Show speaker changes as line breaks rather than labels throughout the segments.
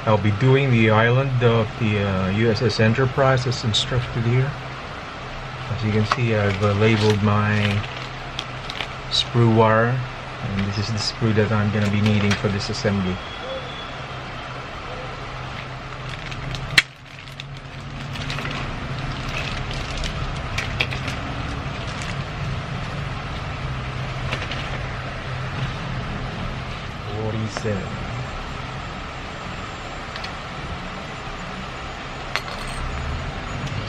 I'll be doing the island of the USS Enterprise as instructed here. As you can see, I've labeled my sprue wire, and this is the sprue that I'm going to be needing for this assembly.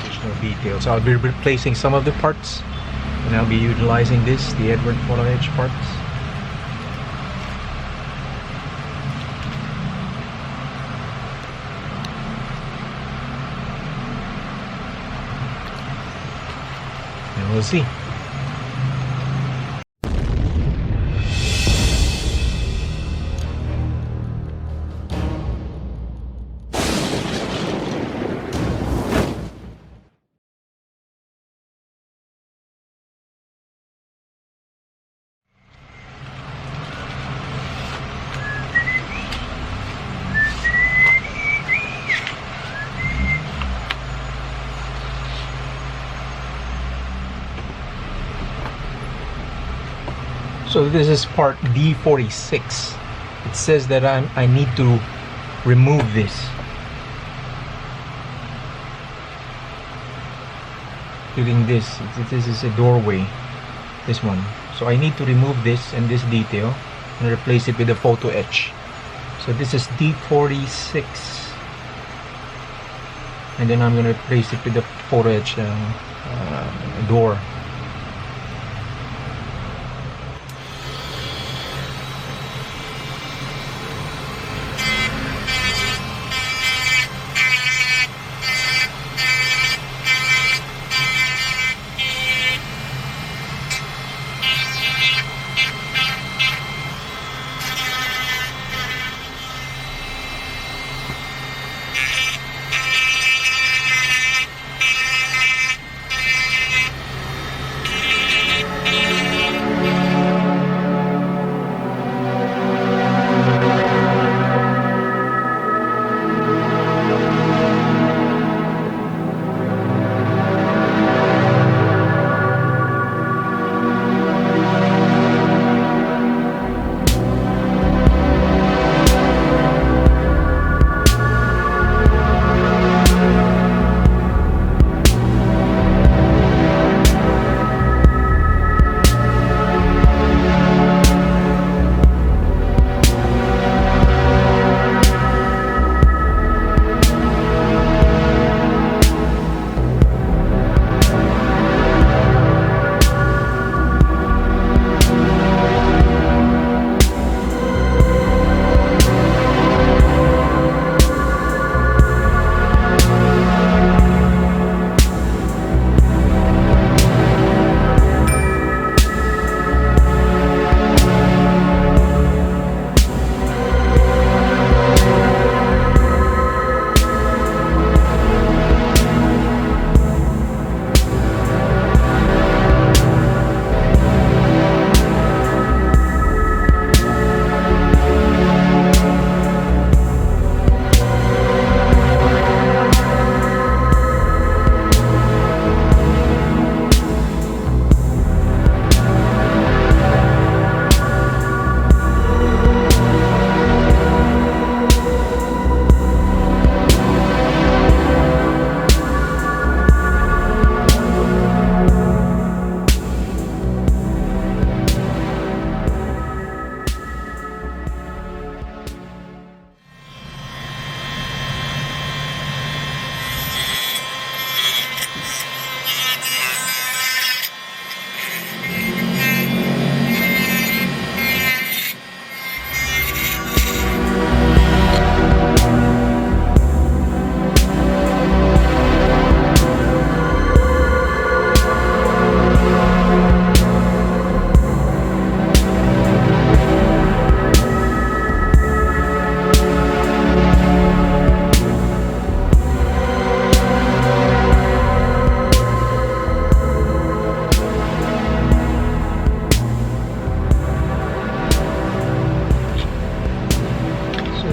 Additional details. I'll be replacing some of the parts, and I'll be utilizing this, the Eduard Photo-etch parts. And we'll see. So this is part D46. It says that I need to remove this. Including this is a doorway, this one. So I need to remove this and this detail and replace it with a Photo-etch. So this is D46, and then I'm going to replace it with the Photo-etch door.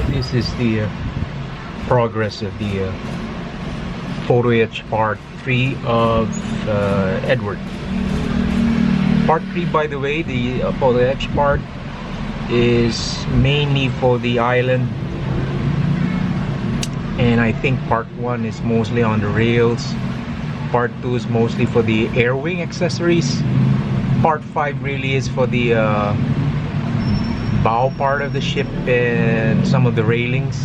This is the progress of the Photo-etch part 3 of Eduard. Part 3, by the way, the Photo-etch part is mainly for the island, and I think part 1 is mostly on the rails. Part 2 is mostly for the air wing accessories. Part 5 really is for the bow part of the ship and some of the railings.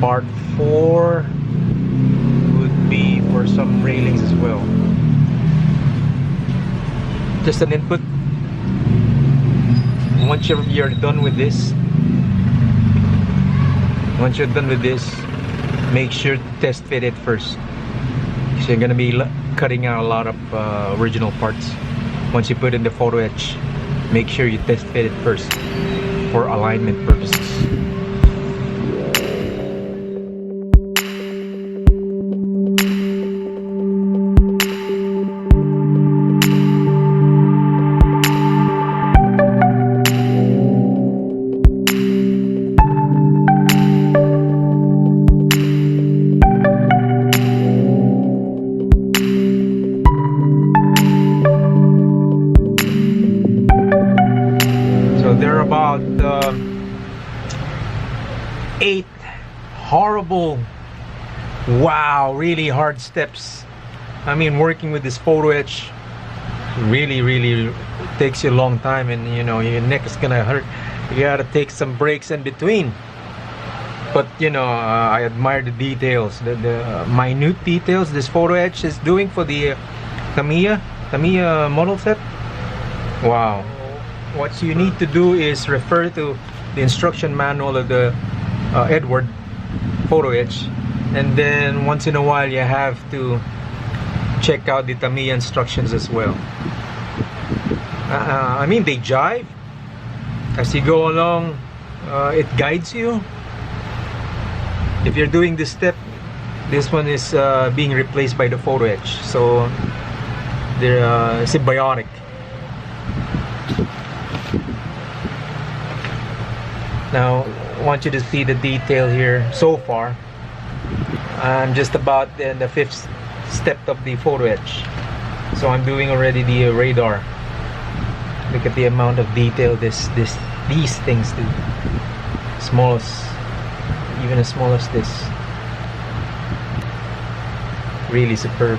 Part 4 would be for some railings as well. Just an input. Once you're done with this, make sure to test fit it first. So you're gonna be cutting out a lot of original parts. Once you put in the Photo-etch, make sure you test fit it first for alignment purposes. There are about 8 horrible, wow, really hard steps. I mean, working with this Photo-etch really takes you a long time, and you know, your neck is gonna hurt. You gotta take some breaks in between. But you know, I admire the details, the minute details this Photo-etch is doing for the Tamiya model set. Wow. What you need to do is refer to the instruction manual of the Eduard Photo-etch, and then once in a while you have to check out the Tamiya instructions as well. I mean, they jive as you go along. It guides you. If you're doing this step, this one is being replaced by the Photo-etch, so they're symbiotic. Now, I want you to see the detail here. So far, I'm just about in the 5th step of the Photo-etch. So I'm doing already the radar. Look at the amount of detail these things do. Smallest, even as small as this. Really superb.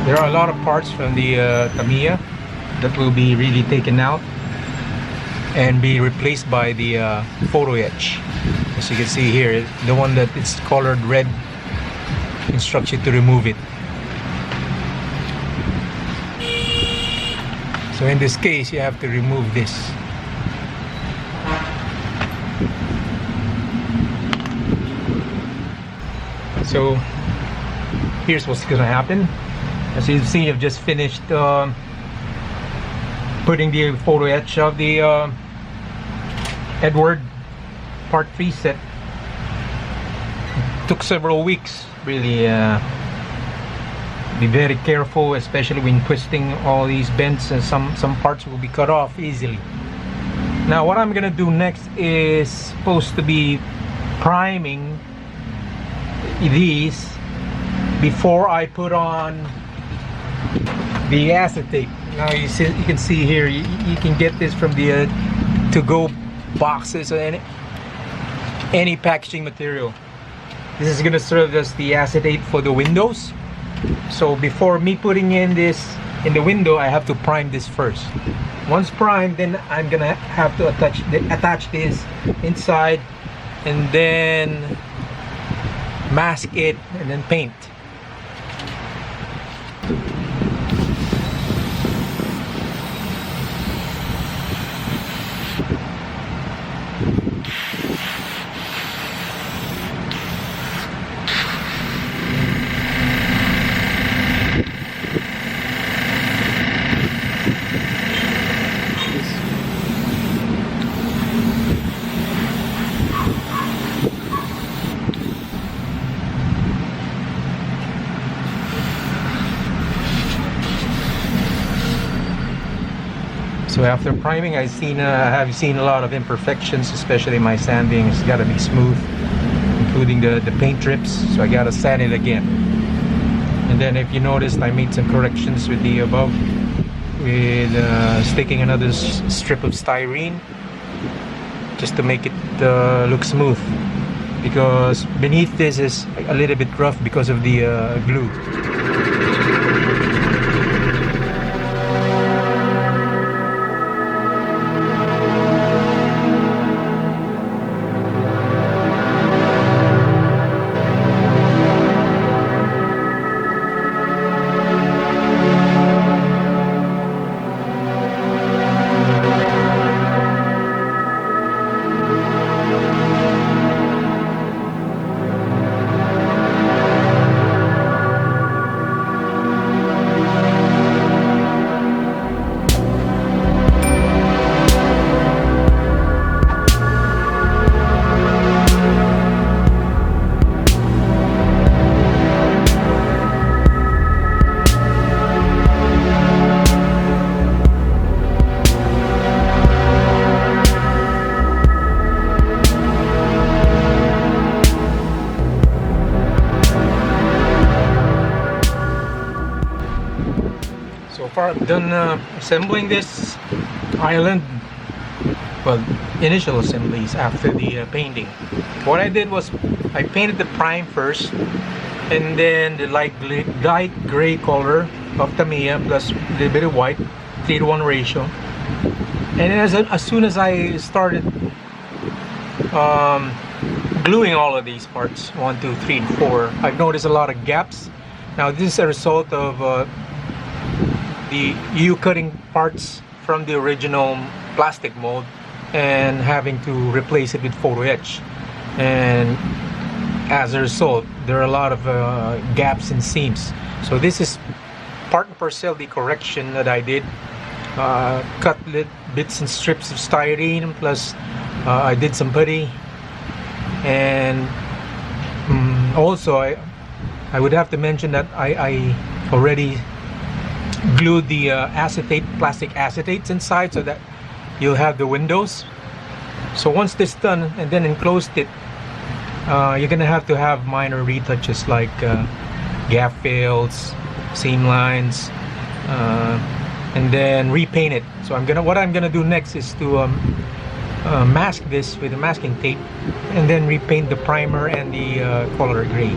There are a lot of parts from the Tamiya that will be really taken out and be replaced by the Photo-etch. As you can see here, the one that is colored red instructs you to remove it. So in this case, you have to remove this. So here's what's gonna happen. As you see, I've just finished putting the photo etch of the Eduard Part 3 set. It took several weeks, really. Be very careful, especially when twisting all these bends, and some parts will be cut off easily. Now what I'm gonna do next is supposed to be priming these before I put on the acetate. Now you can see here, you can get this from the to-go boxes or any packaging material. This is gonna serve as the acetate for the windows. So before me putting in this in the window, I have to prime this first. Once primed, then I'm gonna have to attach this inside, and then mask it, and then paint. So after priming, I have seen a lot of imperfections, especially my sanding. It's got to be smooth, including the paint drips. So I got to sand it again. And then if you noticed, I made some corrections with the above, with sticking another strip of styrene just to make it look smooth, because beneath this is a little bit rough because of the glue. So far I've done assembling this island. Well, initial assemblies after the painting. What I did was I painted the prime first, and then the light gray color of Tamiya plus a little bit of white, 3:1 ratio. And as soon as I started gluing all of these parts, 1, 2, 3, and 4, I've noticed a lot of gaps. Now this is a result of the cutting parts from the original plastic mold and having to replace it with photo-etch, and as a result there are a lot of gaps and seams. So this is part and parcel the correction that I did. Cut bits and strips of styrene, plus I did some putty, and also I would have to mention that I already glued the plastic acetates inside, so that you'll have the windows. So once this done and then enclosed it, you're gonna have to have minor retouches like gap fills, seam lines, and then repaint it. So what I'm gonna do next is to mask this with a masking tape, and then repaint the primer and the color gray.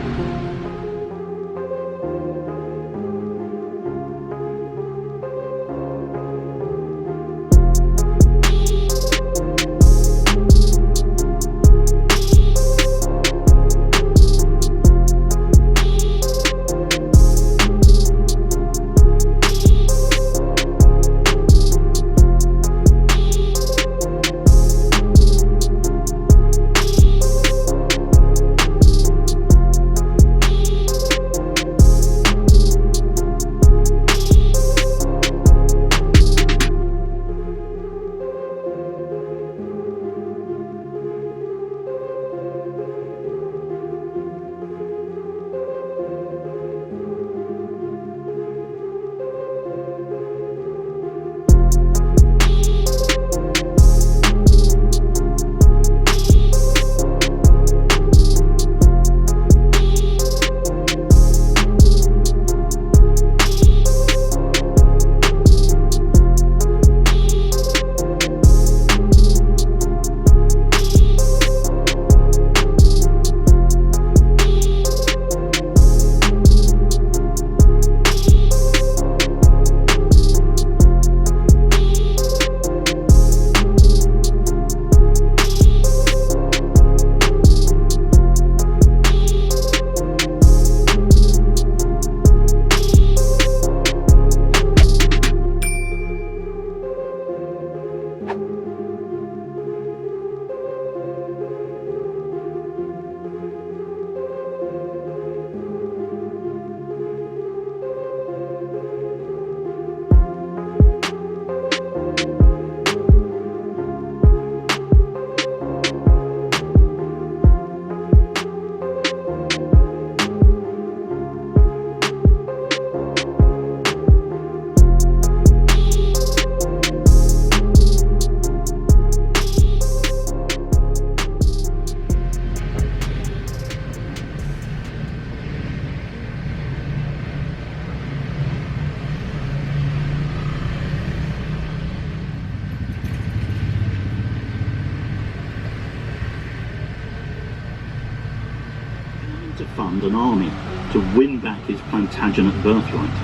to fund an army to win back his Plantagenet birthright,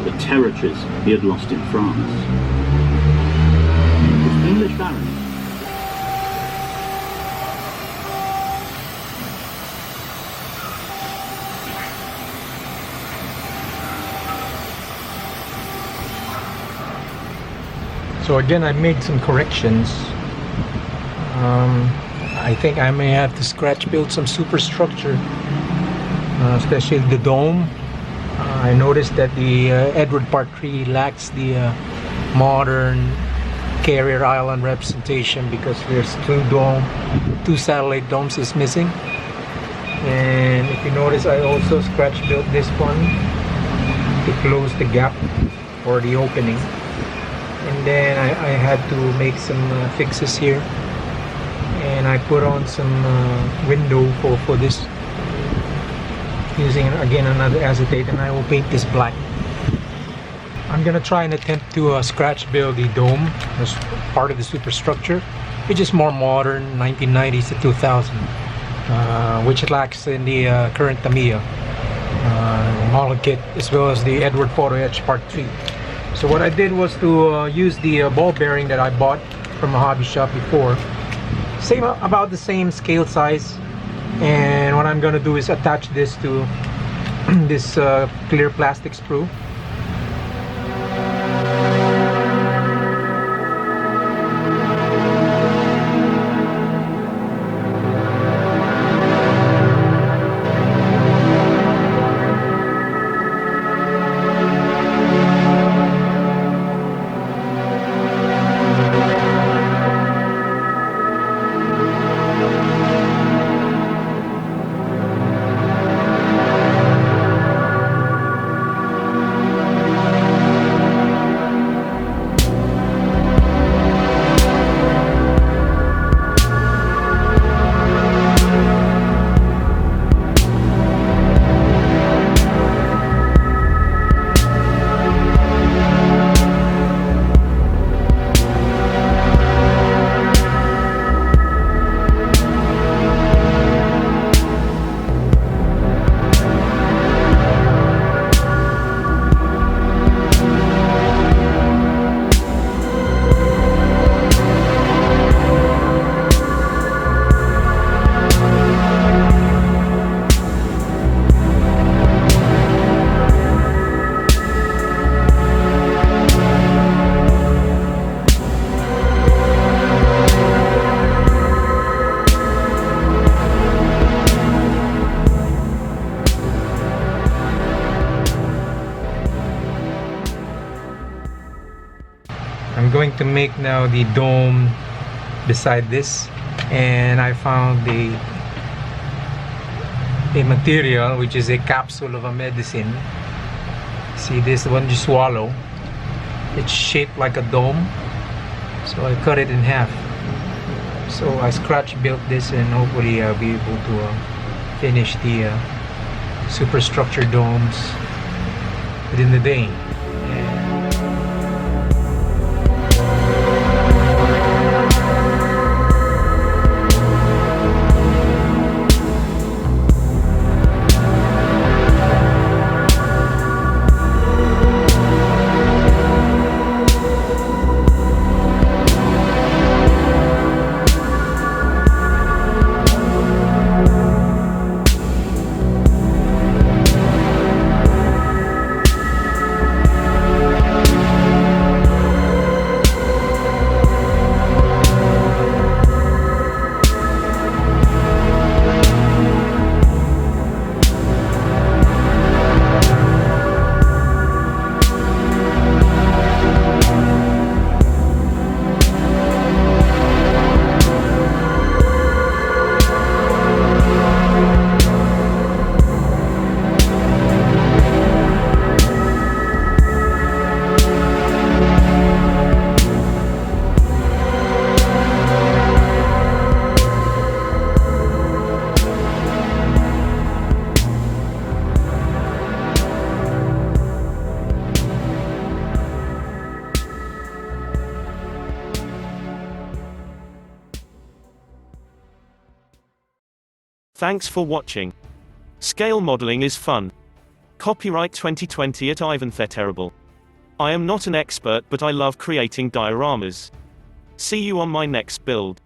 the territories he had lost in France. His English barons
So again, I made some corrections. I think I may have to scratch build some superstructure, especially the dome. I noticed that the Eduard Part 3 lacks the modern carrier island representation because there's two satellite domes is missing. And if you notice, I also scratch built this one to close the gap or the opening. And then I had to make some fixes here, and I put on some window for this using again another acetate, and I will paint this black. I'm gonna try and attempt to scratch build the dome as part of the superstructure, which is more modern, 1990s to 2000, which lacks in the current Tamiya model kit, as well as the Eduard Photo-etch Part 3. So what I did was to use the ball bearing that I bought from a hobby shop before. About the same scale size. And what I'm going to do is attach this to this clear plastic sprue. I'm going to make now the dome beside this, and I found a material which is a capsule of a medicine. See this one you swallow, it's shaped like a dome, so I cut it in half. So I scratch built this, and hopefully I'll be able to finish the superstructure domes within the day.
Thanks for watching. Scale modeling is fun. Copyright 2020 at Ivan Terrible. I am not an expert, but I love creating dioramas. See you on my next build.